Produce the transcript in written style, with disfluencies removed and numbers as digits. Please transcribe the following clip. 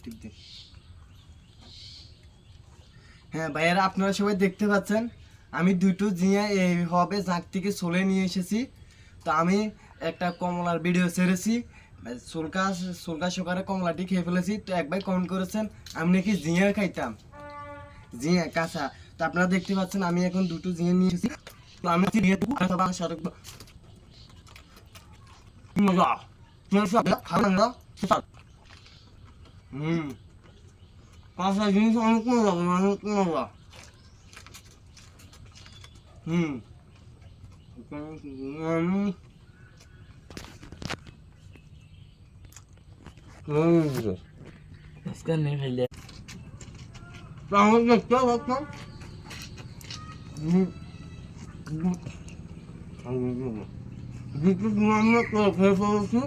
টিপ দে। হ্যাঁ ভাইয়ারা, আপনারা সবাই দেখতে পাচ্ছেন আমি দুটো জিয়া এই হবে জাগ থেকে চলে নিয়ে এসেছি। তো আমি একটা কমলার ভিডিও ছেড়েছি, সুলকা সুলকা সকারে কমলাটি খেয়ে ফেলেছি। তো এক ভাই কমেন্ট করেছেন আমি নাকি জিয়া খাইতাম, জিয়া কাঁচা। তো আপনারা দেখতে পাচ্ছেন আমি এখন দুটো জিয়া নিয়ে এসেছি। তো আমি জিয়া দেবো আর সবার সাথে মজা খাবেন না। কাঁচা জিনিস অনেক মজা, অনেক মজা। হুম আজকে নেই খাইলে আমার দেখতে পাচ্ছেন দুটো আমরা খেয়ে ফেলেছি।